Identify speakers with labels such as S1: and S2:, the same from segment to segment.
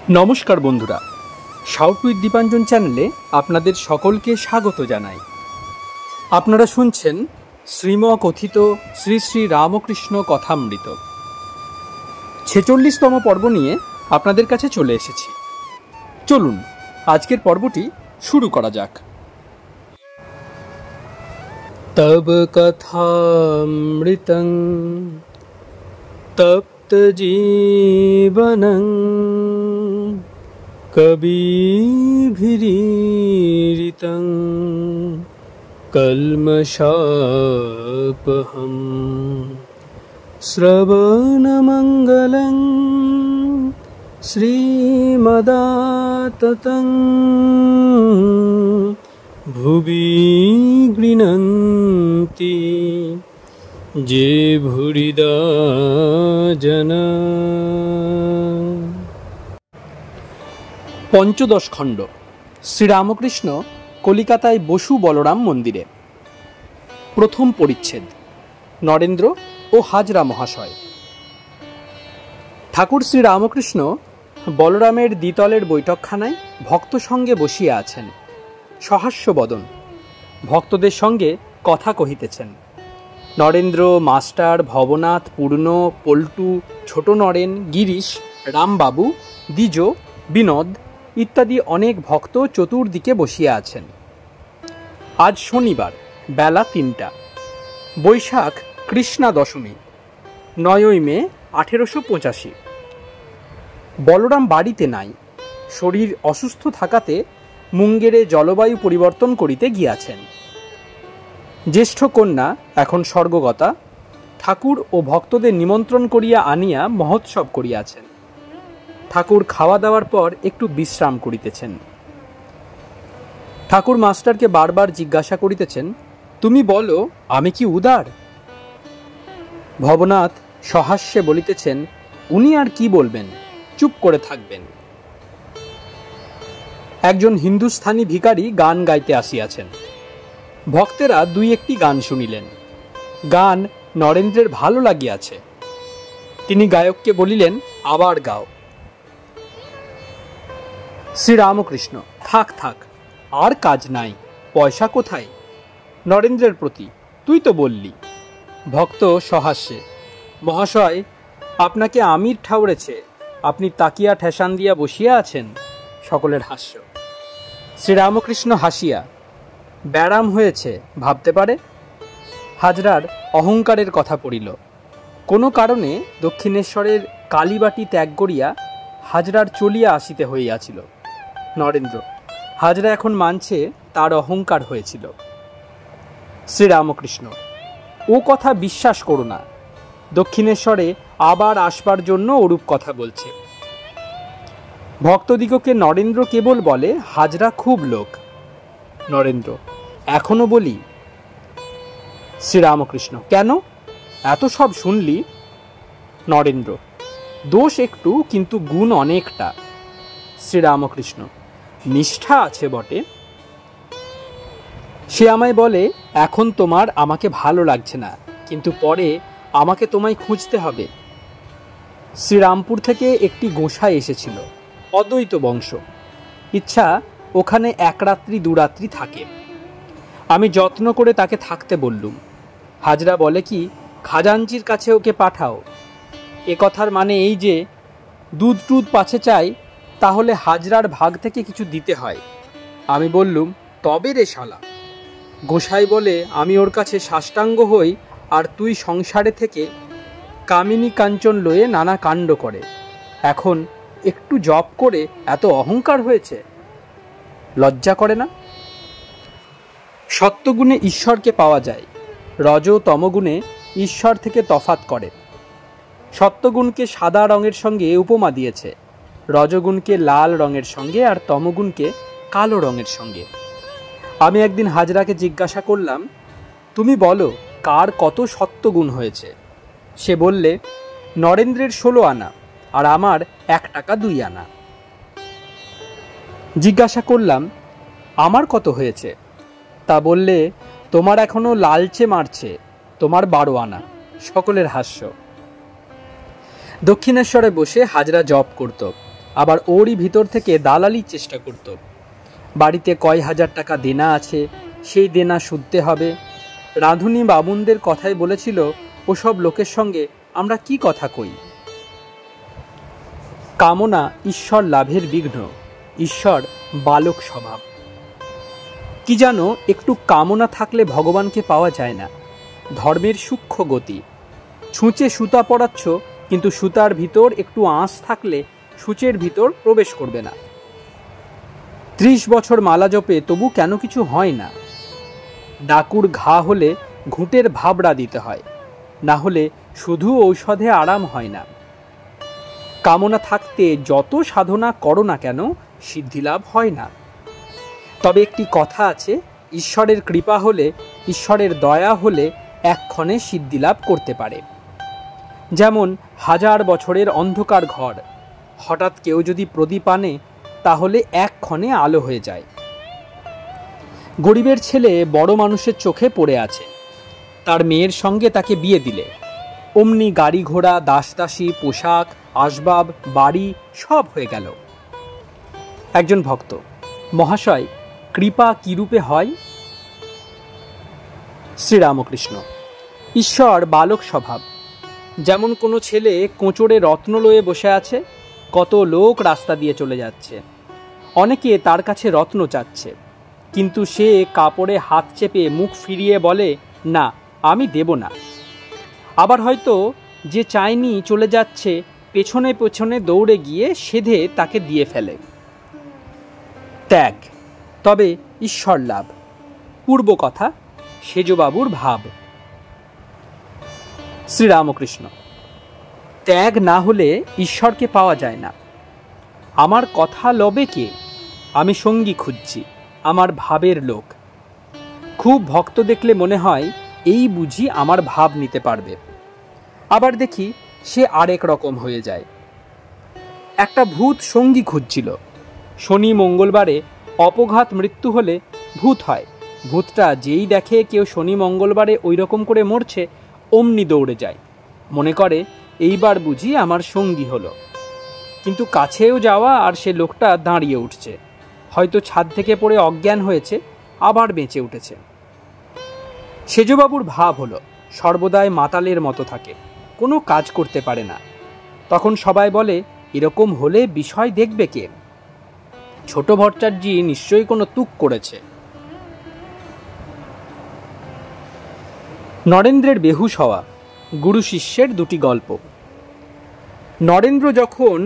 S1: নমস্কার বন্ধুরা, shout with Dipanjan চ্যানেলে আপনাদের সকলকে স্বাগত জানাই। আপনারা শুনছেন শ্রীমকথিত শ্রী শ্রী রামকৃষ্ণ কথামৃত 46তম পর্ব নিয়ে আপনাদের কাছে চলে এসেছি। চলুন আজকের পর্বটি শুরু করা যাক। তব কথামৃতং তপ্ত জীবনং কবিভিরীরিতং কল্মষাপহম শ্রবণমঙ্গলং শ্রীমদাততং ভুবি গৃণন্তি যে ভুরিদা জনা। পঞ্চদশ খণ্ড। শ্রীরামকৃষ্ণ কলিকাতায় বসু বলরাম মন্দিরে। প্রথম পরিচ্ছেদ। নরেন্দ্র ও হাজরা মহাশয়। ঠাকুর শ্রীরামকৃষ্ণ বলরামের দ্বিতলের বৈঠকখানায় ভক্ত সঙ্গে বসিয়া আছেন। সহাস্য বদন, ভক্তদের সঙ্গে কথা কহিতেছেন। নরেন্দ্র, মাস্টার, ভবনাথ, পূর্ণ, পল্টু, ছোট নরেন, গিরিশ, রামবাবু, দ্বিজ, বিনোদ ইত্যাদি অনেক ভক্ত চতুর্দিকে বসিয়া আছেন। আজ শনিবার, বেলা ৩টা। বৈশাখ কৃষ্ণা দশমী, ৯ই মে ১৮৮৫। বলরাম বাড়িতে নাই, শরীর অসুস্থ থাকাতে মুঙ্গেরে জলবায়ু পরিবর্তন করিতে গিয়াছেন। জ্যেষ্ঠ কন্যা এখন স্বর্গগতা, ঠাকুর ও ভক্তদের নিমন্ত্রণ করিয়া আনিয়া মহোৎসব করিয়াছেন। ঠাকুর খাওয়া দাওয়ার পর একটু বিশ্রাম করিতেছেন। ঠাকুর মাস্টারকে বারবার জিজ্ঞাসা করিতেছেন, তুমি বলো আমি কি উদার? ভবনাথ সহাস্যে বলিতেছেন, উনি আর কি বলবেন, চুপ করে থাকবেন। একজন হিন্দুস্থানি ভিখারি গান গাইতে আসিয়াছেন। ভক্তেরা দুই একটি গান শুনিলেন। গান নরেন্দ্রের ভালো লাগিয়াছে। তিনি গায়ককে বলিলেন, আবার গাও। শ্রীরামকৃষ্ণ, থাক থাক, আর কাজ নাই, পয়সা কোথায়? নরেন্দ্রের প্রতি, তুই তো বললি। ভক্ত সহাস্যে, মহাশয় আপনাকে আমির ঠাউরেছে, আপনি তাকিয়া ঠেসান দিয়া বসিয়া আছেন। সকলের হাস্য। শ্রীরামকৃষ্ণ হাসিয়া, ব্যারাম হয়েছে ভাবতে পারে। হাজরার অহংকারের কথা পড়িল। কোনো কারণে দক্ষিণেশ্বরের কালীবাটি ত্যাগ করিয়া হাজরার চলিয়া আসিতে হইয়াছিল। নরেন্দ্র, হাজরা এখন মানছে তার অহংকার হয়েছিল। শ্রীরামকৃষ্ণ, ও কথা বিশ্বাস করো না, দক্ষিণেশ্বরে আবার আসবার জন্য ওরূপ কথা বলছে। ভক্তদিগকে নরেন্দ্র কেবল বলে, হাজরা খুব লোক। নরেন্দ্র, এখনো বলি? শ্রীরামকৃষ্ণ, কেন, এত সব শুনলি? নরেন্দ্র, দোষ একটু, কিন্তু গুণ অনেকটা। শ্রীরামকৃষ্ণ, নিষ্ঠা আছে বটে। সে আমায় বলে, এখন তোমার আমাকে ভালো লাগছে না, কিন্তু পরে আমাকে তোমায় খুঁজতে হবে। শ্রীরামপুর থেকে একটি গোঁসাই এসেছিল, অদ্বৈত বংশ। ইচ্ছা ওখানে এক রাত্রি দুরাত্রি থাকে। আমি যত্ন করে তাকে থাকতে বললুম। হাজরা বলে কি, খাজাঞ্চির কাছে ওকে পাঠাও। এ কথার মানে এই যে দুধ টুধ পাছে চাই, তাহলে হাজরার ভাগ থেকে কিছু দিতে হয়। আমি বললুম, তবে রে শালা। গোসাই বলে, আমি ওর কাছে সাষ্টাঙ্গ হই, আর তুই সংসারে থেকে কামিনী কাঞ্চন লয়ে নানা কাণ্ড করে। এখন একটু জপ করে এত অহংকার হয়েছে, লজ্জা করে না? সত্যগুণে ঈশ্বরকে পাওয়া যায়, রজ তমগুণে ঈশ্বর থেকে তফাৎ করে। সত্যগুণকে সাদা রঙের সঙ্গে উপমা দিয়েছে, রজগুণকে লাল রঙের সঙ্গে, আর তমগুণকে কালো রঙের সঙ্গে। আমি একদিন হাজরাকে জিজ্ঞাসা করলাম, তুমি বলো কার কত সত্যগুণ হয়েছে? সে বললে, নরেন্দ্রের 16 আনা, আর আমার 1 টাকা 2 আনা। জিজ্ঞাসা করলাম, আমার কত হয়েছে? তা বললে, তোমার এখনো লালচে মারছে, তোমার 12 আনা। সকলের হাস্য। দক্ষিণেশ্বরে বসে হাজরা জপ করত। আবার ওরই ভিতর থেকে দালালির চেষ্টা করত। বাড়িতে কয় হাজার টাকা দেনা আছে, সেই দেনা শুধতে হবে। রাঁধুনি বামুনদের কথাই বলেছিল, ওসব লোকের সঙ্গে আমরা কি কথা কই। কামনা ঈশ্বর লাভের বিঘ্ন, ঈশ্বর বালক স্বভাব। কি জানো, একটু কামনা থাকলে ভগবানকে পাওয়া যায় না। ধর্মের সূক্ষ্ম গতি। ছুঁচে সুতা পড়াচ্ছ, কিন্তু সুতার ভিতর একটু আঁশ থাকলে সূচের ভিতর প্রবেশ করবে না। 30 বছর মালা জপে তবু কেন কিছু হয় না। ডাকুর ঘা হলে ঘুঁটের ভাবড়া দিতে হয়, না হলে শুধু ঔষধে আরাম হয় না। কামনা থাকতে যত সাধনা করো না কেন, সিদ্ধিলাভ হয় না। তবে একটি কথা আছে, ঈশ্বরের কৃপা হলে, ঈশ্বরের দয়া হলে এক্ষণে সিদ্ধিলাভ করতে পারে। যেমন 1000 বছরের অন্ধকার ঘর, হঠাৎ কেউ যদি প্রদীপ আনে তাহলে এক্ষণে আলো হয়ে যায়। গরিবের ছেলে বড় মানুষের চোখে পড়ে আছে, তার মেয়ের সঙ্গে তাকে বিয়ে দিলে অমনি গাড়ি ঘোড়া, দাসদাসী, পোশাক, আসবাব, বাড়ি সব হয়ে গেল। একজন ভক্ত, মহাশয়, কৃপা কিরূপে হয়? শ্রীরামকৃষ্ণ: ঈশ্বর বালক স্বভাব। যেমন কোনো ছেলে কোঁচড়ে রত্ন লয়ে বসে আছে, কত লোক রাস্তা দিয়ে চলে যাচ্ছে, অনেকে তার কাছে রত্ন চাচ্ছে, কিন্তু সে কাপড়ে হাত চেপে মুখ ফিরিয়ে বলে, না, আমি দেব না। আবার হয়তো যে চায়নি চলে যাচ্ছে, পেছনে পেছনে দৌড়ে গিয়ে সেধে তাকে দিয়ে ফেলে। ত্যাগ, তবে ঈশ্বর লাভ। পূর্ব কথা, সেজবাবুর ভাব। শ্রীরামকৃষ্ণ: ত্যাগ না হলে ঈশ্বরকে পাওয়া যায় না। আমার কথা লবে কে? আমি সঙ্গী খুঁজছি, আমার ভাবের লোক। খুব ভক্ত দেখলে মনে হয় এই বুঝি আমার ভাব নিতে পারবে। আবার দেখি সে আরেক রকম হয়ে যায়। একটা ভূত সঙ্গী খুঁজছিল। শনি মঙ্গলবারে অপঘাত মৃত্যু হলে ভূত হয়। ভূতটা যেই দেখে কেউ শনি মঙ্গলবারে ওই রকম করে মরছে, অমনি দৌড়ে যায়, মনে করে এইবার বুঝি আমার সঙ্গী হলো। কিন্তু কাছেও যাওয়া আর সে লোকটা দাঁড়িয়ে উঠছে, হয়তো ছাদ থেকে পড়ে অজ্ঞান হয়েছে, আবার বেঁচে উঠেছে। সেজবাবুর ভাব হলো সর্বদাই মাতালের মতো থাকে, কোনো কাজ করতে পারে না। তখন সবাই বলে, এরকম হলে বিষয় দেখবে কে? ছোট ভট্টাচার্যি নিশ্চয়ই কোনো তুক করেছে। নরেন্দ্রের বেহুশ হওয়া, গুরু শিষ্যের দুটি গল্প। নরেন্দ্র যখন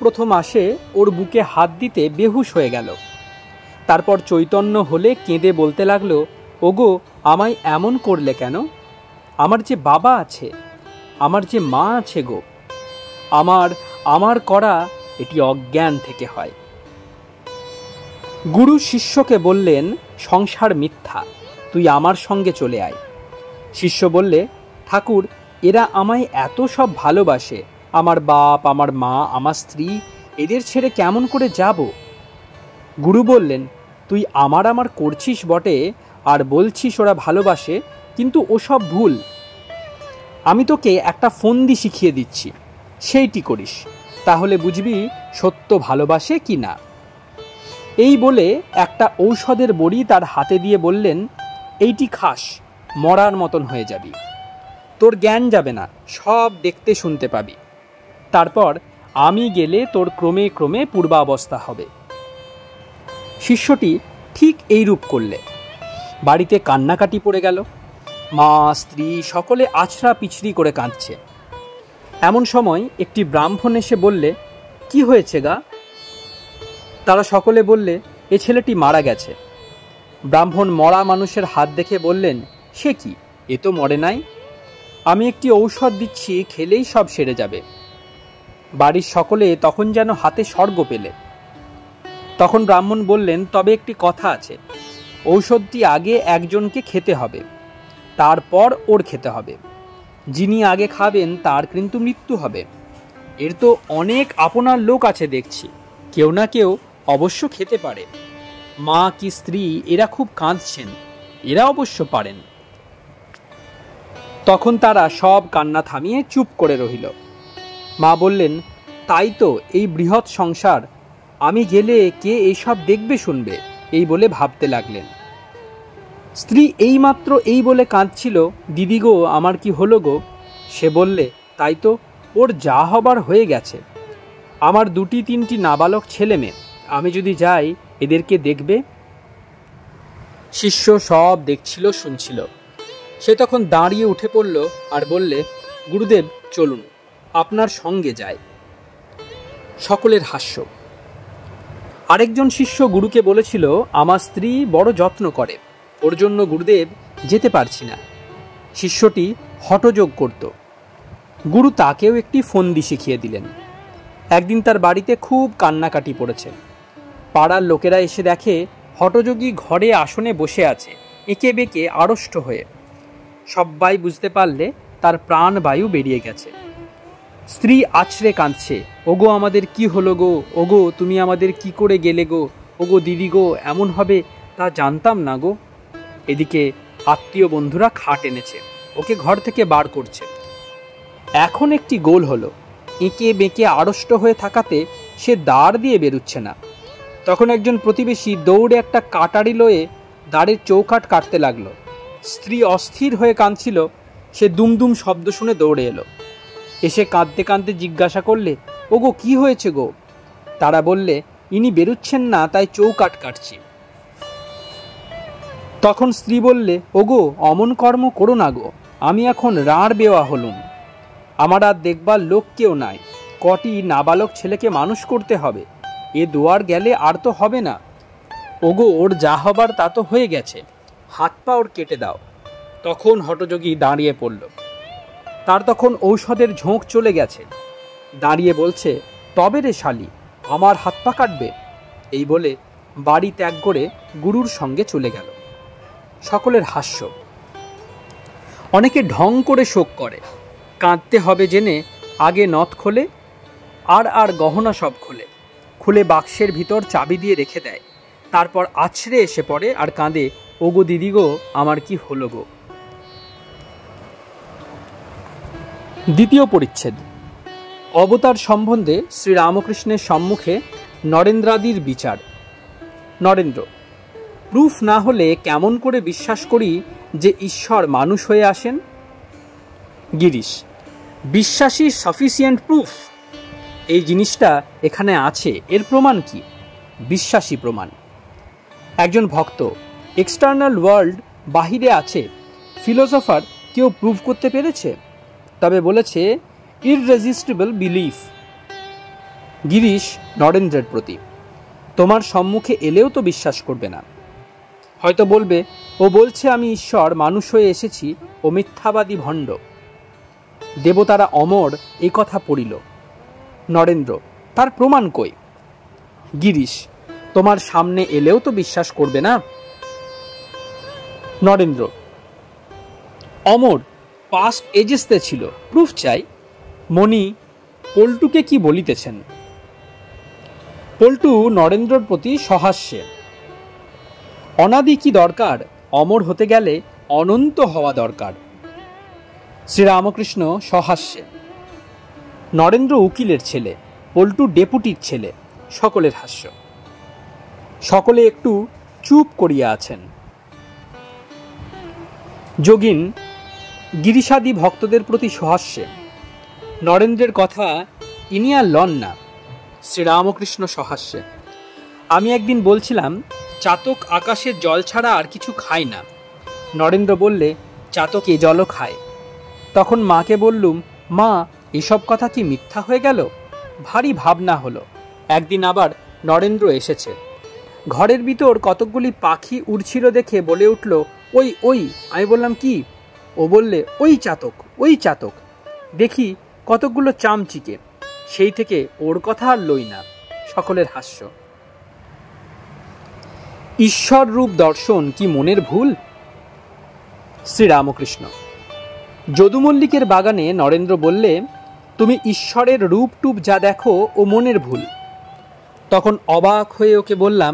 S1: প্রথম আসে, ওর বুকে হাত দিতে বেহুশ হয়ে গেল। তারপর চৈতন্য হলে কেঁদে বলতে লাগলো, ওগো, আমায় এমন করলে কেন? আমার যে বাবা আছে, আমার যে মা আছে গো, আমার করা এটি অজ্ঞান থেকে হয়। গুরু শিষ্যকে বললেন, সংসার মিথ্যা, তুই আমার সঙ্গে চলে আয়। শিষ্য বললে, ঠাকুর, এরা আমায় এত সব ভালোবাসে, আমার বাপ, আমার মা, আমার স্ত্রী, এদের ছেড়ে কেমন করে যাব? গুরু বললেন, তুই আমার করছিস বটে, আর বলছিস ওরা ভালোবাসে, কিন্তু ওসব ভুল। আমি তোকে একটা ফন্দি শিখিয়ে দিচ্ছি, সেইটি করিস, তাহলে বুঝবি সত্য ভালোবাসে কি না। এই বলে একটা ঔষধের বড়ি তার হাতে দিয়ে বললেন, এইটি খাস, মরার মতন হয়ে যাবি, তোর জ্ঞান যাবে না, সব দেখতে শুনতে পাবি। তারপর আমি গেলে তোর ক্রমে ক্রমে পূর্বাবস্থা হবে। শিষ্যটি ঠিক এইরূপ করলে। বাড়িতে কান্নাকাটি পড়ে গেল। মা, স্ত্রী সকলে আছড়া পিছড়ি করে কাঁদছে। এমন সময় একটি ব্রাহ্মণ এসে বললে, কি হয়েছে গা? তারা সকলে বললে, এ ছেলেটি মারা গেছে। ব্রাহ্মণ মরা মানুষের হাত দেখে বললেন, সে কি, এ তো মরে নাই। আমি একটি ঔষধ দিচ্ছি, খেলেই সব সেরে যাবে। বাড়ির সকলে তখন যেন হাতে স্বর্গ পেলে। তখন ব্রাহ্মণ বললেন, তবে একটি কথা আছে, ঔষধটি আগে একজনকে খেতে হবে, তারপর ওর খেতে হবে। যিনি আগে খাবেন তার কিন্তু মৃত্যু হবে। এর তো অনেক আপনার লোক আছে দেখছি, কেউ না কেউ অবশ্য খেতে পারে। মা কি স্ত্রী এরা খুব কাঁদছেন, এরা অবশ্য পারেন। তখন তারা সব কান্না থামিয়ে চুপ করে রইল। মা বললেন, তাই তো, এই বৃহৎ সংসার, আমি গেলে কে এইসব দেখবে শুনবে, এই বলে ভাবতে লাগলেন। স্ত্রী এইমাত্র এই বলে কাঁদছিল, দিদি গো আমার কি হলো গো? সে বললে, তাই তো, ওর যা হবার হয়ে গেছে। আমার 2-3টি নাবালক ছেলে মেয়ে, আমি যদি যাই এদেরকে দেখবে? শিষ্য সব দেখছিল শুনছিল। সে তখন দাঁড়িয়ে উঠে পড়ল আর বললে, গুরুদেব চলুন, আপনার সঙ্গে যায়। সকলের হাস্য। আরেকজন শিষ্য গুরুকে বলেছিল, আমার স্ত্রী বড় যত্ন করে, ওর জন্য গুরুদেব যেতে পারছি না। শিষ্যটি হঠযোগ করত। গুরু তাকেও একটি ফন্দি শিখিয়ে দিলেন। একদিন তার বাড়িতে খুব কান্নাকাটি পড়েছে। পাড়ার লোকেরা এসে দেখে হঠযোগী ঘরে আসনে বসে আছে, এঁকে বেঁকে আড়ষ্ট হয়ে। সবাই বুঝতে পারলে তার প্রাণবায়ু বেরিয়ে গেছে। স্ত্রী আছড়ে কাঁদছে, ওগো আমাদের কি হলো গো, ওগো তুমি আমাদের কি করে গেলে গো, ওগো দিদি গো, এমন হবে তা জানতাম না গো। এদিকে আত্মীয় বন্ধুরা খাট এনেছে, ওকে ঘর থেকে বার করছে। এখন একটি গোল হলো, এঁকে বেঁকে আড়ষ্ট হয়ে থাকাতে সে দাঁড় দিয়ে বেরুচ্ছে না। তখন একজন প্রতিবেশী দৌড়ে একটা কাটারি লয়ে দাঁড়ের চৌকাঠ কাটতে লাগলো। স্ত্রী অস্থির হয়ে কাঁদছিল, সে দুমদুম শব্দ শুনে দৌড়ে এলো। এসে কাঁদতে কাঁদতে জিজ্ঞাসা করলে, ওগো কি হয়েছে গো? তারা বললে, ইনি বেরুচ্ছেন না, তাই চৌকাঠ কাটছি। তখন স্ত্রী বললে, ওগো অমন কর্ম করো না গো, আমি এখন রাঁড় বেওয়া হলুম, আমার আর দেখবার লোক কেউ নাই, কটি নাবালক ছেলেকে মানুষ করতে হবে, এ দুয়ার গেলে আর তো হবে না। ওগো ওর যা হবার তা তো হয়ে গেছে, হাত পা ওর কেটে দাও। তখন হঠযোগী দাঁড়িয়ে পড়ল। তার তখন ঔষধের ঝোঁক চলে গেছে। দাঁড়িয়ে বলছে, তবে রে শালি, আমার হাত পা কাটবে? এই বলে বাড়ি ত্যাগ করে গুরুর সঙ্গে চলে গেল। সকলের হাস্য। অনেকে ঢং করে শোক করে, কাঁদতে হবে জেনে আগে নথ খোলে, আর গহনা সব খোলে, খুলে বাক্সের ভিতর চাবি দিয়ে রেখে দেয়। তারপর আছড়ে এসে পড়ে আর কাঁদে, ওগো দিদি গো আমার কি হলো গো। দ্বিতীয় পরিচ্ছেদ। অবতার সম্বন্ধে শ্রীরামকৃষ্ণের সম্মুখে নরেন্দ্রাদির বিচার। নরেন্দ্র, প্রুফ না হলে কেমন করে বিশ্বাস করি যে ঈশ্বর মানুষ হয়ে আসেন? গিরিশ, বিশ্বাসী সাফিসিয়েন্ট প্রুফ। এই জিনিসটা এখানে আছে, এর প্রমাণ কি? বিশ্বাসী প্রমাণ। একজন ভক্ত, এক্সটার্নাল ওয়ার্ল্ড বাহিরে আছে, ফিলোসফার কেউ প্রুভ করতে পেরেছে? তবে বলেছে ইররেজিস্টিবল বিলিফ। গিরিশ নরেন্দ্রের প্রতি, তোমার সম্মুখে এলেও তো বিশ্বাস করবে না। হয়তো বলবে, ও বলছে আমি ঈশ্বর মানুষ হয়ে এসেছি, ও মিথ্যাবাদী ভণ্ড। দেবতারা অমর এই কথা পড়িল। নরেন্দ্র, তার প্রমাণ কই? গিরিশ, তোমার সামনে এলেও তো বিশ্বাস করবে না। নরেন্দ্র, অমর পাস্ট এজেসতে ছিল, প্রুফ চাই। মণি পল্টুকে কি বলিতেছেন? পল্টু নরেন্দ্রর প্রতি সহাস্যে। অনাদি কি দরকার? অমর হতে গেলে অনন্ত হওয়া দরকার। শ্রীরামকৃষ্ণ সহাস্যে। নরেন্দ্র উকিলের ছেলে, পল্টু ডেপুটির ছেলে। সকলের হাস্য। সকলে একটু চুপ করিয়া আছেন। যোগিন গিরিশাদি ভক্তদের প্রতি সহাস্যে। নরেন্দ্রের কথা ইনি আর লন না। শ্রীরামকৃষ্ণ সহাস্যে। আমি একদিন বলছিলাম, চাতক আকাশের জল ছাড়া আর কিছু খায় না। নরেন্দ্র বললে, চাতক এ জলও খায়। তখন মাকে বললুম, মা এসব কথা কি মিথ্যা হয়ে গেল? ভারী ভাবনা হলো। একদিন আবার নরেন্দ্র এসেছে। ঘরের ভিতর কতকগুলি পাখি উড়ছিল দেখে বলে উঠল, ওই ওই। আমি বললাম, কি? ও বললে, ওই চাতক, ওই চাতক। দেখি কতকগুলো চামচিকে। সেই থেকে ওর কথা আর লই না। সকলের হাস্য। ঈশ্বর রূপ দর্শন কি মনের ভুল? শ্রীরামকৃষ্ণ। যদুমল্লিকের বাগানে নরেন্দ্র বললে, তুমি ঈশ্বরের রূপ টুপ যা দেখো ও মনের ভুল। তখন অবাক হয়ে ওকে বললাম,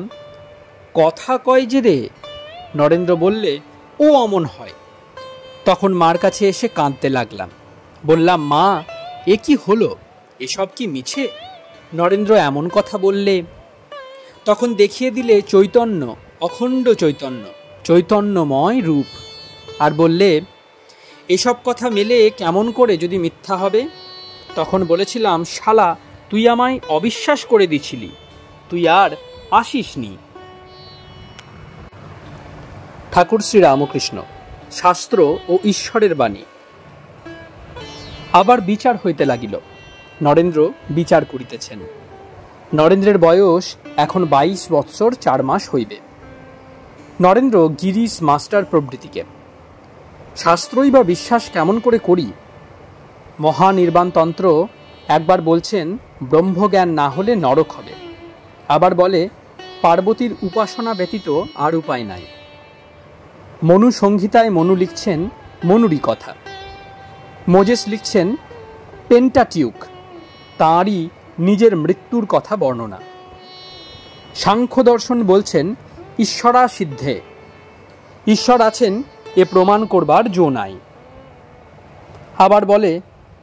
S1: কথা কয় যে রে? নরেন্দ্র বললে, ও অমন হয়। তখন মার কাছে এসে কাঁদতে লাগলাম। বললাম, মা এ কি হলো? এসব কি মিছে? নরেন্দ্র এমন কথা বললে তখন দেখিয়ে দিলে চৈতন্য, অখণ্ড চৈতন্য, চৈতন্যময় রূপ, আর বললে এসব কথা মেলে কেমন করে যদি মিথ্যা হবে? তখন বলেছিলাম, শালা তুই আমায় অবিশ্বাস করে দিছিলি, তুই আর আসিসনি। ঠাকুর শ্রী রামকৃষ্ণ, শাস্ত্র ও ঈশ্বরের বাণী। আবার বিচার হইতে লাগিল। নরেন্দ্র বিচার করিতেছেন। নরেন্দ্রের বয়স এখন 22 বৎসর 4 মাস হইবে। নরেন্দ্র গিরিশ মাস্টার প্রভৃতিকে শাস্ত্রই বা বিশ্বাস কেমন করে করি? মহানির্বাণতন্ত্র একবার বলছেন ব্রহ্মজ্ঞান না হলে নরক হবে, আবার বলে পার্বতীর উপাসনা ব্যতীত আর উপায় নাই। মনু সংহিতায় মনু লিখছেন মনুরই কথা, মোজেস লিখছেন পেন্টাটিউক, তাঁরই নিজের মৃত্যুর কথা বর্ণনা। সাংখ্য দর্শন বলছেন ঈশ্বরা সিদ্ধে, ঈশ্বর আছেন এ প্রমাণ করবার জো নাই। আবার বলে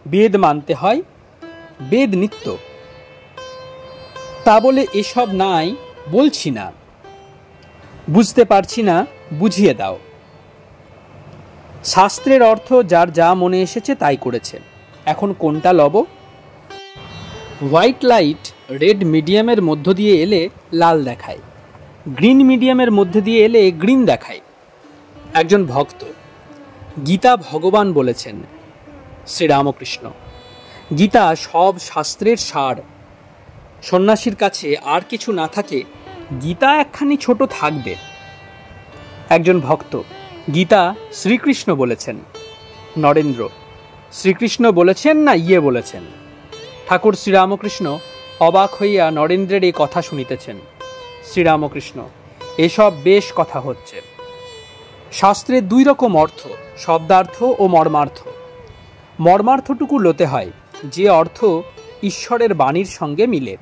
S1: বেদ মানতে হয়, বেদ নিত্য। তা বলে এসব নাই বলছি না, বুঝতে পারছি না, বুঝিয়ে দাও। শাস্ত্রের অর্থ যার যা মনে এসেছে তাই করেছে, এখন কোনটা লব? হোয়াইট লাইট রেড মিডিয়ামের মধ্য দিয়ে এলে লাল দেখায়, গ্রিন মিডিয়ামের মধ্যে দিয়ে এলে গ্রিন দেখায়। একজন ভক্ত, গীতা ভগবান বলেছেন, শ্রীরামকৃষ্ণ, গীতা সব শাস্ত্রের সার। সন্ন্যাসীর কাছে আর কিছু না থাকে, গীতা একখানি ছোট থাকবে। একজন ভক্ত, গীতা শ্রীকৃষ্ণ বলেছেন। নরেন্দ্র, শ্রীকৃষ্ণ বলেছেন না ইয়ে বলেছেন? ঠাকুর শ্রীরামকৃষ্ণ অবাক হইয়া নরেন্দ্রের এই কথা শুনিতেছেন। শ্রীরামকৃষ্ণ, এসব বেশ কথা হচ্ছে। শাস্ত্রের 2 রকম অর্থ, শব্দার্থ ও মর্মার্থ। মর্মার্থটুকু লতে হয় যে অর্থ ঈশ্বরের বাণীর সঙ্গে মিলে।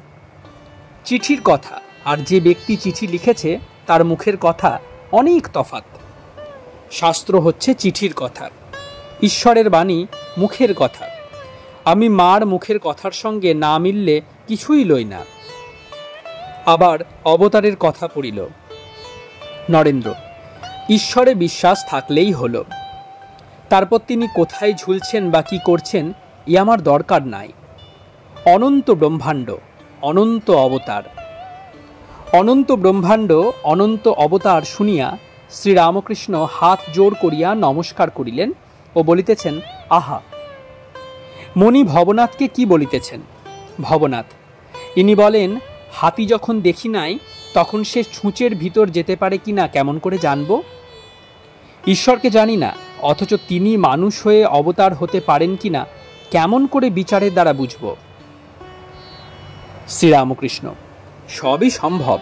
S1: চিঠির কথা আর যে ব্যক্তি চিঠি লিখেছে তার মুখের কথা অনেক তফাৎ। শাস্ত্র হচ্ছে চিঠির কথা, ঈশ্বরের বাণী মুখের কথা। আমি মার মুখের কথার সঙ্গে না মিললে কিছুই লই না। আবার অবতারের কথা পড়িল। নরেন্দ্র, ঈশ্বরে বিশ্বাস থাকলেই হল। তারপর তিনি কোথায় ঝুলছেন বা কি করছেন এ আমার দরকার নাই। অনন্ত ব্রহ্মাণ্ড, অনন্ত অবতার। অনন্ত ব্রহ্মাণ্ড, অনন্ত অবতার শুনিয়া শ্রীরামকৃষ্ণ হাত জোড় করিয়া নমস্কার করিলেন ও বলিতেছেন, আহা। মণি ভবনাথকে কি বলিতেছেন? ভবনাথ, ইনি বলেন, হাতি যখন দেখি নাই তখন সে ছুঁচের ভিতর যেতে পারে কিনা কেমন করে জানব? ঈশ্বরকে জানি না, অথচ তিনি মানুষ হয়ে অবতার হতে পারেন কিনা কেমন করে বিচারের দ্বারা বুঝব? শ্রীরামকৃষ্ণ, সবই সম্ভব।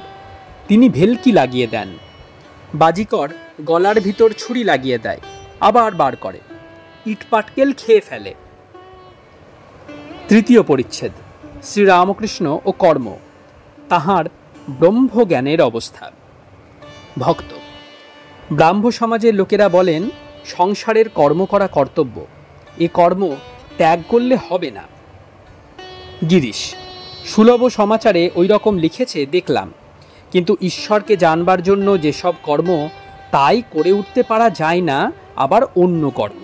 S1: তিনি ভেলকি লাগিয়ে দেন, বাজিকর গলার ভিতর ছুরি লাগিয়ে দেয়, আবার বার করে, ইটপাটকেল খেয়ে ফেলে। 3য় পরিচ্ছেদ, শ্রীরামকৃষ্ণ ও কর্ম, তাহার ব্রহ্মজ্ঞানের অবস্থা। ভক্ত, ব্রাহ্ম সমাজের লোকেরা বলেন সংসারের কর্ম করা কর্তব্য, এ কর্ম ত্যাগ করলে হবে না। গিরিশ, সুলভ সমাচারে ওই রকম লিখেছে দেখলাম, কিন্তু ঈশ্বরকে জানবার জন্য যেসব কর্ম তাই করে উঠতে পারা যায় না, আবার অন্য কর্ম।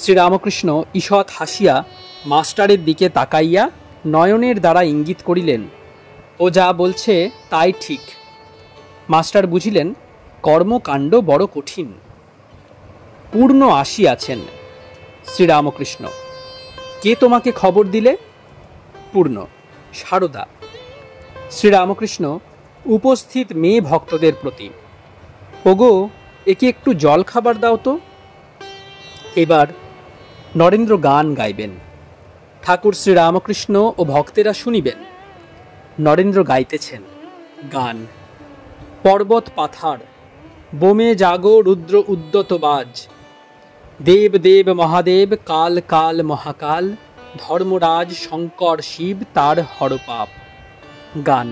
S1: শ্রীরামকৃষ্ণ ঈষৎ হাসিয়া মাস্টারের দিকে তাকাইয়া নয়নের দ্বারা ইঙ্গিত করিলেন, ও যা বলছে তাই ঠিক। মাস্টার বুঝিলেন কর্মকাণ্ড বড় কঠিন। পূর্ণ আসিয়াছেন। শ্রীরামকৃষ্ণ, কে তোমাকে খবর দিলে? পূর্ণ, সারদা। শ্রীরামকৃষ্ণ উপস্থিত মেয়ে ভক্তদের প্রতি, ওগো, একে একটু জল খাবার দাও তো। এবার নরেন্দ্র গান গাইবেন। ঠাকুর শ্রীরামকৃষ্ণ ও ভক্তেরা শুনিবেন। নরেন্দ্র গাইতেছেন গান। পর্বত পাথার, বোমে জাগো রুদ্র উদ্যত বাজ, দেব দেব মহাদেব কাল কাল মহাকাল, ধর্মরাজ শঙ্কর শিব তার হরপাপ। গান।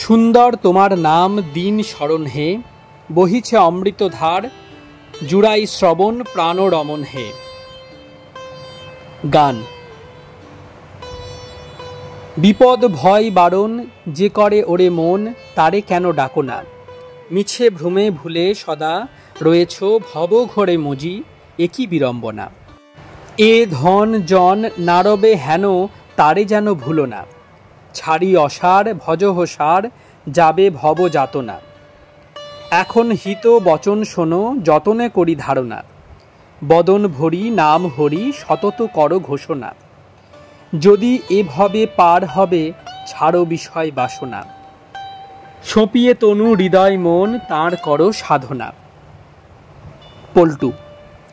S1: সুন্দর তোমার নাম দিন স্মরণ হে, বহিছে অমৃত ধার, জুড়াই শ্রবণ প্রাণ রমণ হে। গান। বিপদ ভয় বারণ যে করে ওরে মন, তারে কেন ডাকো না? মিছে ভ্রমে ভুলে সদা রয়েছ ভব ঘোরে মজি, একই বিড়ম্বনা। এ ধন জন নারবে হেন, তারে যেন ভুলো না। ছাড়ি অসার ভজহসার, যাবে ভব যাতনা। এখন হিত বচন শোনো, যতনে করি ধারণা। বদন ভরি নাম হরি, সতত কর ঘোষণা। যদি এভাবে পার হবে, ছাড়ো বিষয় বাসনা। সঁপিয়ে তনু হৃদয় মন, তাঁর করো সাধনা। পল্টু: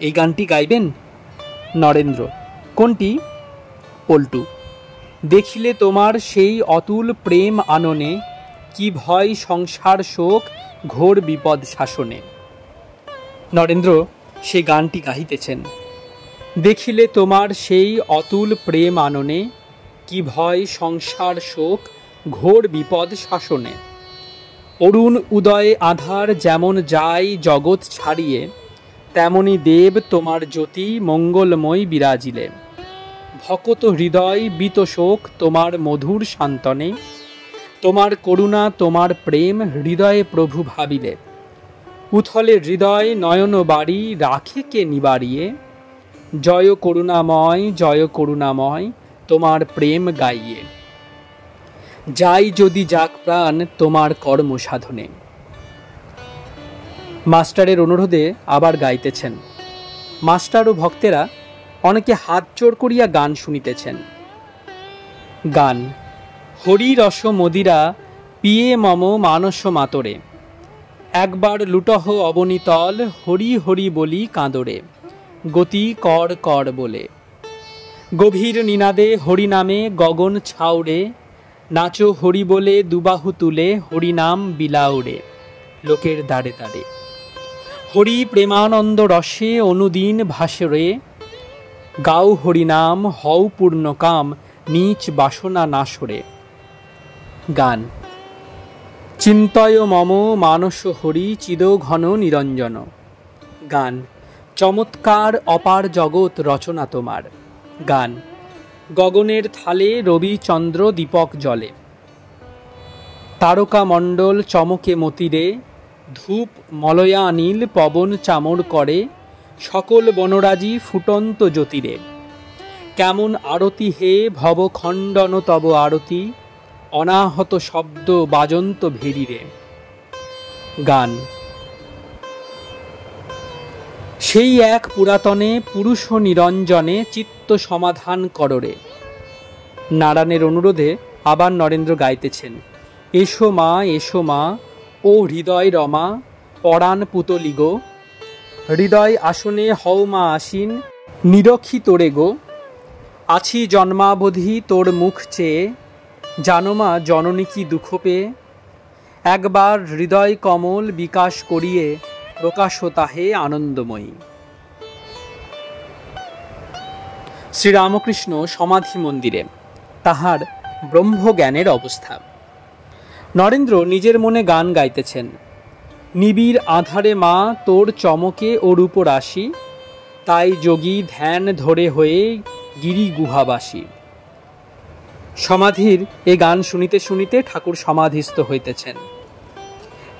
S1: এই গানটি গাইবেন? নরেন্দ্র: কোনটি? পল্টু: দেখিলে তোমার সেই অতুল প্রেম আননে, কি ভয় সংসার শোক ঘোর বিপদ শাসনে। নরেন্দ্র সে গানটি গাহিতেছেন। দেখিলে তোমার সেই অতুল প্রেম আননে, কি ভয় সংসার শোক ঘোর বিপদ শাসনে। অরুণ উদয়ে আধার যেমন যায় জগৎ ছাড়িয়ে, তেমনি দেব তোমার জ্যোতি মঙ্গলময় বিরাজিলে। ভকত হৃদয় বীত শোক তোমার মধুর সান্ত্বনে, তোমার করুণা তোমার প্রেম হৃদয়ে প্রভু ভাবিলে। উথলে হৃদয় নয়ন বাড়ি, রাখে কে নিবারিয়ে। জয় করুণাময় তোমার প্রেম গাইয়ে। যাই যদি যাক প্রাণ তোমার কর্ম সাধনে। মাস্টারের অনুরোধে আবার গাইতেছেন। মাস্টার ও ভক্তেরা অনেকে হাত জোড় করিয়া গান শুনিতেছেন। গান: হরি রস মদিরা পিয়ে মম মানস মাতরে, একবার লুটহ অবনীতল হরি হরি বলি কাঁদরে, গতি কর কর বলে। গভীর নিনাদে হরি নামে গগন ছাউড়ে, নাচো হরি বলে দুবাহু তুলে হরিনাম বিলাউড়ে, লোকের দাঁড়ে দাঁড়ে। হরি প্রেমানন্দ রসে অনুদিন ভাসরে, গাও হরিনাম হও পূর্ণকাম নীচ বাসনা নাশরে। গান: চিন্তয় মম মানস হরি চিদ ঘন নিরঞ্জন। গান: চমৎকার অপার জগৎ রচনা তোমার। গান: গগনের থালে রবি চন্দ্র দীপক জলে, তারকা মণ্ডল চমকে মতিরে, ধূপ মলয়া নীল পবন চামর করে, সকল বনরাজি ফুটন্ত জ্যোতিরে। কেমন আরতি হে ভবখণ্ডন তব আরতি, অনাহত শব্দ বাজন্ত ভেরিরে। গান: সেই এক পুরাতনে পুরুষ নিরঞ্জনে চিত্ত সমাধান কররে। নারায়ণের অনুরোধে আবার নরেন্দ্র গাইতেছেন। এসো মা ও হৃদয় রমা, পরাণ পুতলি গো। হৃদয় আসনে হও মা আসীন, নিরখি তোরে গো। আছি জন্মাবধি তোর মুখ চেয়ে, জানো মা জননী কি দুঃখ পেয়ে। একবার হৃদয় কমল বিকাশ করিয়ে, প্রকাশ তাহে আনন্দময়ী। শ্রীরামকৃষ্ণ সমাধি মন্দিরে তাহার ব্রহ্মজ্ঞানের অবস্থা। নরেন্দ্র নিজের মনে গান গাইতেছেন। নিবিড় আধারে মা তোর চমকে ও রূপরাশি, তাই যোগী ধ্যান ধরে হয়ে গিরি গুহাবাসী। সমাধির এ গান শুনিতে শুনিতে ঠাকুর সমাধিস্থ হইতেছেন।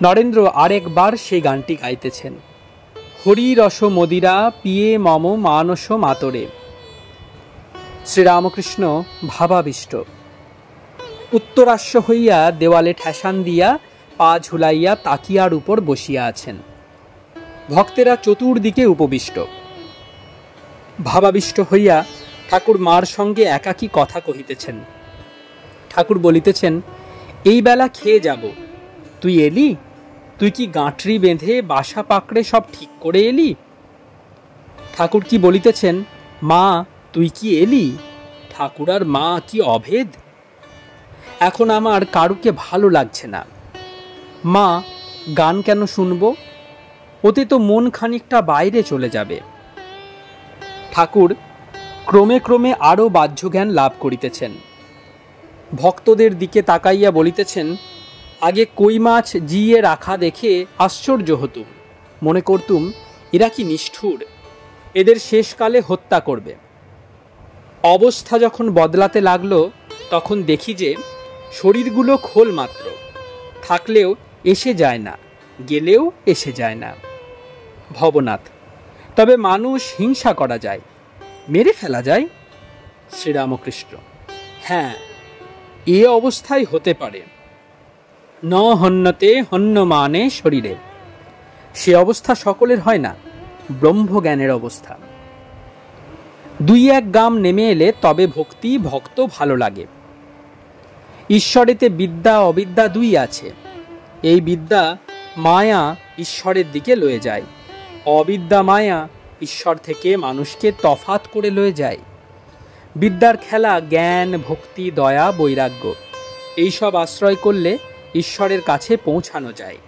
S1: নরেন্দ্র আরেকবার সেই গানটি গাইতেছেন। হরি রস মদিরা পিয়ে মম মানস মাতরে। শ্রীরামকৃষ্ণ ভাবাবিষ্ট। উত্তরাস্য হইয়া দেওয়ালে ঠেসান দিয়া পা ঝুলাইয়া তাকিয়ার উপর বসিয়া আছেন। ভক্তেরা চতুর্দিকে উপবিষ্ট। ভাবাবিষ্ট হইয়া ঠাকুর মার সঙ্গে একাকী কথা কহিতেছেন। ঠাকুর বলিতেছেন, এই বেলা খেয়ে যাব, তুই এলি? তুই কি গাঁটরি বেঁধে বাসা পাকড়ে সব ঠিক করে এলি? ঠাকুর কি বলিতেছেন, মা তুই কি এলি? ঠাকুর আর মা কি অভেদ? এখন আমার কারুকে ভালো লাগছে না। মা গান কেন শুনব? ওতে তো মন খানিকটা বাইরে চলে যাবে। ঠাকুর ক্রমে ক্রমে আরও বাহ্যজ্ঞান লাভ করিতেছেন। ভক্তদের দিকে তাকাইয়া বলিতেছেন, আগে কই মাছ জিয়ে রাখা দেখে আশ্চর্য হতুম, মনে করতুম এরা কি নিষ্ঠুর, এদের শেষকালে হত্যা করবে। অবস্থা যখন বদলাতে লাগলো তখন দেখি যে শরীরগুলো খোল মাত্র, থাকলেও এসে যায় না, গেলেও এসে যায় না। ভবনাথ: তবে মানুষ হিংসা করা যায়, মেরে ফেলা যায়? শ্রীরামকৃষ্ণ: হ্যাঁ, এ অবস্থায় হতে পারে। ন হন্যতে হন্যমানে শরীরে, সে অবস্থা সকলের হয় না, ব্রহ্মজ্ঞানের অবস্থা। 2-1 গ্রাম নেমে এলে তবে ভক্তি ভক্ত ভালো লাগে। ঈশ্বরেতে বিদ্যা অবিদ্যা দুই আছে। এই বিদ্যা মায়া ঈশ্বরের দিকে লয়ে যায়, অবিদ্যা মায়া ঈশ্বর থেকে মানুষকে তফাত করে লয়ে যায়। বিদ্যার খেলা জ্ঞান, ভক্তি, দয়া, বৈরাগ্য, এইসব আশ্রয় করলে ঈশ্বরের কাছে পৌঁছানো যায়।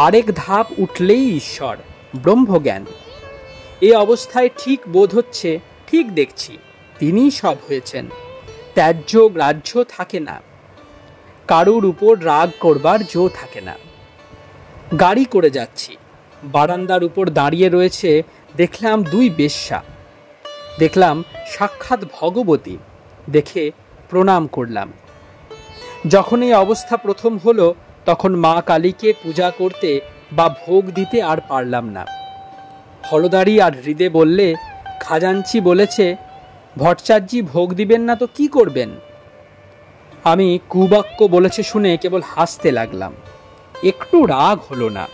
S1: আরেক ধাপ উঠলেই ঈশ্বর, ব্রহ্মজ্ঞান। এই অবস্থায় ঠিক বোধ হচ্ছে, ঠিক দেখছি তিনিই সব হয়েছেন, ত্যায্য গ্রাহ্য থাকে না, কারুর উপর রাগ করবার জো থাকে না। গাড়ি করে যাচ্ছি, বারান্দার উপর দাঁড়িয়ে রয়েছে দেখলাম 2 বেশ্যা, দেখলাম সাক্ষাৎ ভগবতী, দেখে প্রণাম করলাম। যখন এই অবস্থা প্রথম হলো তখন মা কালীকে পূজা করতে বা ভোগ দিতে আর পারলাম না। হলদারি আর হৃদে বললে, খাজাঞ্চি বলেছে ভট্টাচার্যি ভোগ দিবেন না তো কি করবেন? আমি কুবাক্য বলেছে শুনে কেবল হাসতে লাগলাম, একটু রাগ হলো না।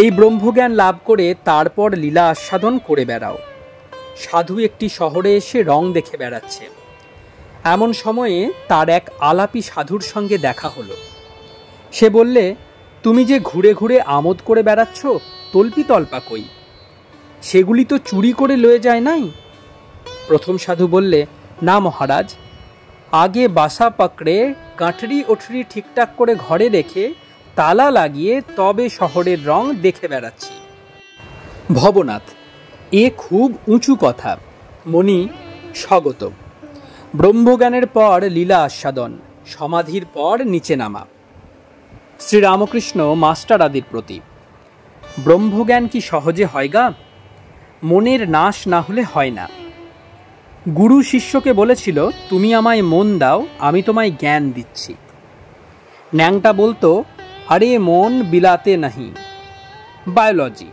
S1: এই ব্রহ্মজ্ঞান লাভ করে তারপর লীলা আস্বাদন করে বেড়াও। সাধু একটি শহরে এসে রং দেখে বেড়াচ্ছে, এমন সময়ে তার এক আলাপি সাধুর সঙ্গে দেখা হলো। সে বললে, তুমি যে ঘুরে ঘুরে আমোদ করে বেড়াচ্ছ, তল্পি তল্পা কই? সেগুলি তো চুরি করে লয়ে যায় নাই? প্রথম সাধু বললে, না মহারাজ, আগে বাসা পাকড়ে গাঁঠরি ওঠরি ঠিকঠাক করে ঘরে রেখে তালা লাগিয়ে তবে শহরের রং দেখে বেড়াচ্ছি। ভবনাথ: এ খুব উঁচু কথা। মণি: স্বগত। ব্রহ্মজ্ঞানের পর লীলা আস্বাদন, সমাধির পর নিচে নামা। শ্রীরামকৃষ্ণ মাস্টার আদির প্রতি: ব্রহ্মজ্ঞান কি সহজে হয় গা? মনের নাশ না হলে হয় না। গুরু শিষ্যকে বলেছিল, তুমি আমায় মন দাও, আমি তোমায় জ্ঞান দিচ্ছি। ন্যাংটা বলতো, আরে মন বিলাতে নাহি। Biology,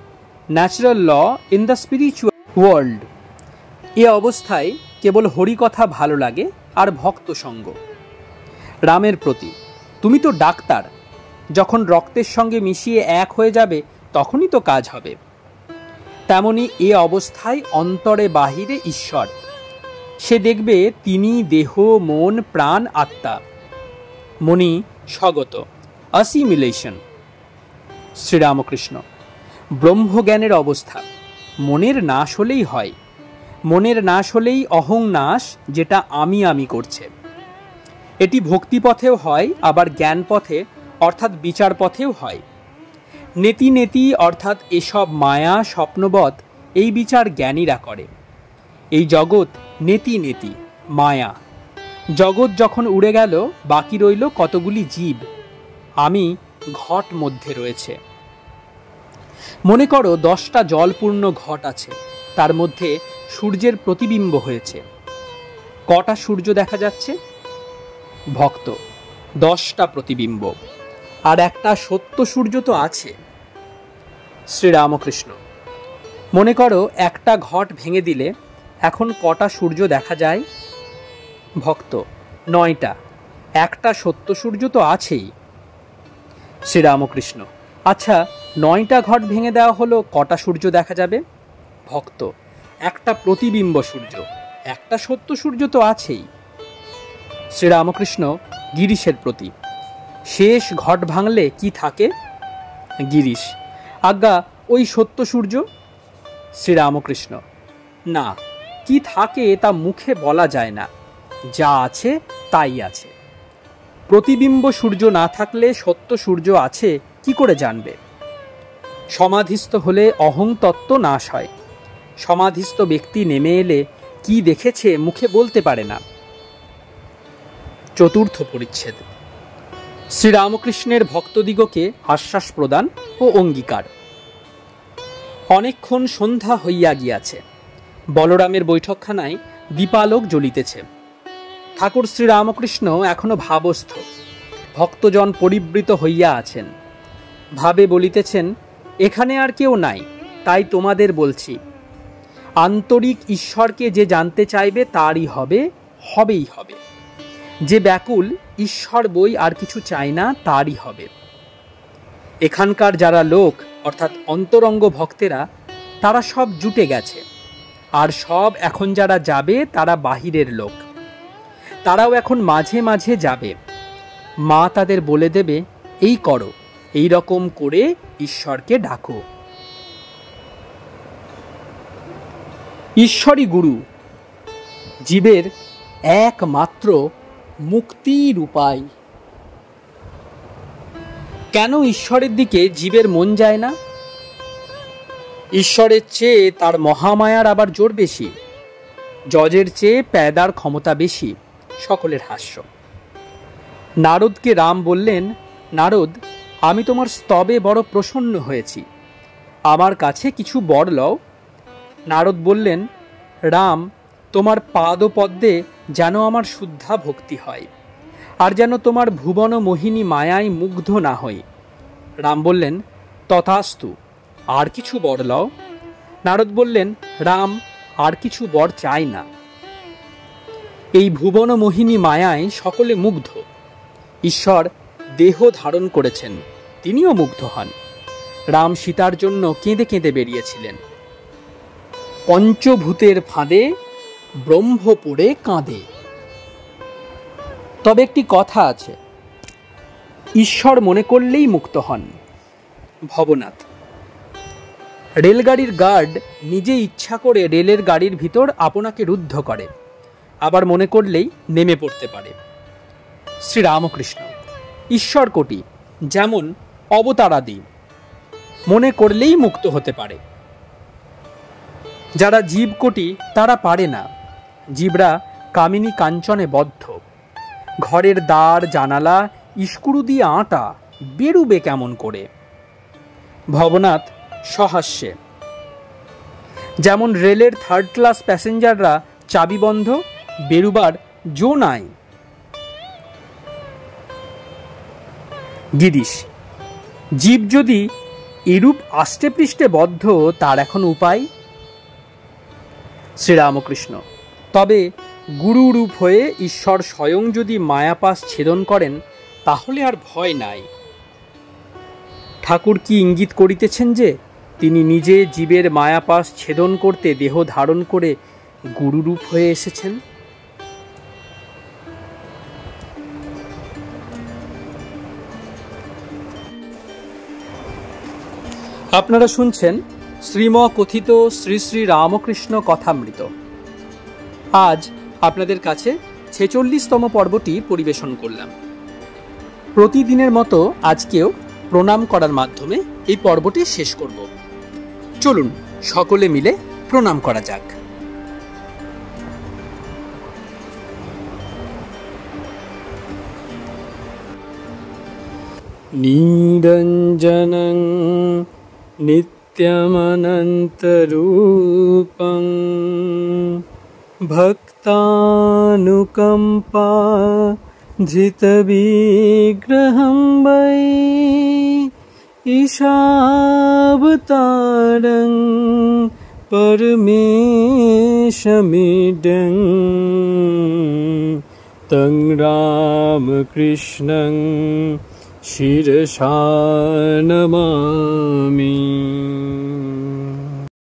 S1: natural law in the spiritual world. এ অবস্থায় কেবল হরিকথা ভালো লাগে আর ভক্ত সঙ্গ। রামের প্রতি: তুমি তো ডাক্তার, যখন রক্তের সঙ্গে মিশিয়ে এক হয়ে যাবে তখনই তো কাজ হবে। তেমনি এ অবস্থায় অন্তরে বাহিরে ঈশ্বর, সে দেখবে তিনি দেহ মন প্রাণ আত্মা। মণি: স্বগত। অ্যাসিমিলেশন। শ্রীরামকৃষ্ণ: ব্রহ্মজ্ঞানের অবস্থা মনের নাশ হলেই হয়। মনের নাশ হলেই অহং নাশ, যেটা আমি আমি করছে। এটি ভক্তিপথেও হয়, আবার জ্ঞান পথে অর্থাৎ বিচার পথেও হয়। নেতি নেতি অর্থাৎ এসব মায়া স্বপ্নবৎ, এই বিচার জ্ঞানীরা করে। এই জগৎ নেতি নেতি মায়া। জগৎ যখন উড়ে গেল বাকি রইল কতগুলি জীব, আমি ঘট মধ্যে রয়েছে। মনে করো 10টা জলপূর্ণ ঘট আছে, তার মধ্যে সূর্যের প্রতিবিম্ব হয়েছে। কটা সূর্য দেখা যাচ্ছে? ভক্ত: 10টা প্রতিবিম্ব, আর একটা সত্য সূর্য তো আছে। শ্রীরামকৃষ্ণ: মনে করো একটা ঘট ভেঙে দিলে এখন কটা সূর্য দেখা যায়? ভক্ত: 9টা, একটা সত্য সূর্য তো আছেই। শ্রীরামকৃষ্ণ: আচ্ছা, 9টা ঘট ভেঙে দেওয়া হলো, কটা সূর্য দেখা যাবে? ভক্ত: একটা প্রতিবিম্ব সূর্য, একটা সত্য সূর্য তো আছেই। শ্রীরামকৃষ্ণ গিরিশের প্রতি: শেষ ঘট ভাঙলে কি থাকে? গিরিশ: আজ্ঞা, ওই সত্য সূর্য। শ্রীরামকৃষ্ণ: না, কি থাকে তা মুখে বলা যায় না, যা আছে তাই আছে। প্রতিবিম্ব সূর্য না থাকলে সত্য সূর্য আছে কি করে জানবে? সমাধিস্থ হলে অহং তত্ত্ব নাশ হয়। সমাধিস্থ ব্যক্তি নেমে এলে কি দেখেছে মুখে বলতে পারে না। চতুর্থ পরিচ্ছেদ। শ্রীরামকৃষ্ণের ভক্তদিগকে আশ্বাস প্রদান ও অঙ্গীকার। অনেকক্ষণ সন্ধ্যা হইয়া গিয়াছে। বলরামের বৈঠকখানায় দীপালোক জ্বলিতেছে। ঠাকুর শ্রীরামকৃষ্ণ এখনো ভাবস্থ, ভক্তজন পরিবৃত হইয়া আছেন। ভাবে বলিতেছেন, এখানে আর কেউ নাই, তাই তোমাদের বলছি, আন্তরিক ঈশ্বরকে যে জানতে চাইবে তারই হবে, হবেই হবে। যে ব্যাকুল ঈশ্বর বই আর কিছু চায় না তারই হবে। এখানকার যারা লোক অর্থাৎ অন্তরঙ্গ ভক্তেরা, তারা সব জুটে গেছে, আর সব এখন যারা যাবে তারা বাহিরের লোক। তারাও এখন মাঝে মাঝে যাবে। মা তাদের বলে দেবে, এই করো, এই রকম করে ঈশ্বরকে ডাকো। ঈশ্বরই গুরু, জীবের একমাত্র মুক্তির উপায়। কেন ঈশ্বরের দিকে জীবের মন যায় না? ঈশ্বরের চেয়ে তার মহামায়ার আবার জোর বেশি, জজের চেয়ে প্যাদার ক্ষমতা বেশি। সকলের হাস্য। নারদকে রাম বললেন, নারদ, আমি তোমার স্তবে বড় প্রসন্ন হয়েছি, আমার কাছে কিছু বর লও। নারদ বললেন, রাম, তোমার পাদপদ্মে যেন আমার শুদ্ধা ভক্তি হয়, আর যেন তোমার ভুবন মোহিনী মায়ায় মুগ্ধ না হই। রাম বললেন, তথাস্তু, আর কিছু বর লও। নারদ বললেন, রাম, আর কিছু বর চাই না। এই ভুবন মোহিনী মায়ায় সকলে মুগ্ধ। ঈশ্বর দেহ ধারণ করেছেন, তিনিও মুগ্ধ হন। রাম সীতার জন্য কেঁদে কেঁদে বেরিয়েছিলেন। পঞ্চভূতের ফাঁদে ব্রহ্ম পড়ে কাঁদে। তবে একটি কথা আছে, ঈশ্বর মনে করলেই মুক্ত হন। ভবনাথ। রেলগাড়ির গার্ড নিজে ইচ্ছা করে রেলের গাড়ির ভিতর আপনাকে রুদ্ধ করে, আবার মনে করলেই নেমে পড়তে পারে। শ্রীরামকৃষ্ণ। ঈশ্বর কোটি যেমন অবতারাদি, মনে করলেই মুক্ত হতে পারে। যারা জীব কোটি তারা পারে না। জীবরা কামিনী কাঞ্চনে বদ্ধ। ঘরের দ্বার জানালা ইস্কুরু দিয়ে আটা, বেরুবে কেমন করে? ভবনাথ সহাস্যে। যেমন রেলের থার্ড ক্লাস প্যাসেঞ্জাররা চাবিবন্ধ, বেরুবার জো নাই। গিরিশ। জীব যদি এরূপ আষ্টে পৃষ্ঠে বদ্ধ, তার এখন উপায়? শ্রীরামকৃষ্ণ। তবে গুরুরূপ হয়ে ঈশ্বর স্বয়ং যদি মায়াপাশ ছেদন করেন, তাহলে আর ভয় নাই। ঠাকুর কি ইঙ্গিত করিতেছেন যে তিনি নিজে জীবের মায়াপাশ ছেদন করতে দেহ ধারণ করে গুরুরূপ হয়ে এসেছেন? আপনারা শুনছেন শ্রীম কথিত শ্রী শ্রী রামকৃষ্ণ কথামৃত। আজ আপনাদের কাছে 46তম পর্বটি পরিবেশন করলাম। প্রতিদিনের মতো আজকেও প্রণাম করার মাধ্যমে এই পর্বটি শেষ করব। চলুন সকলে মিলে প্রণাম করা যাক। নিরঞ্জনং নিত্যমনন্তরূপং ভক্তানুকম্পা ধৃতবিগ্রহং বৈ ঈশাবতারং পরমেশমিডং তং রামকৃষ্ণং শিরসা নমামি।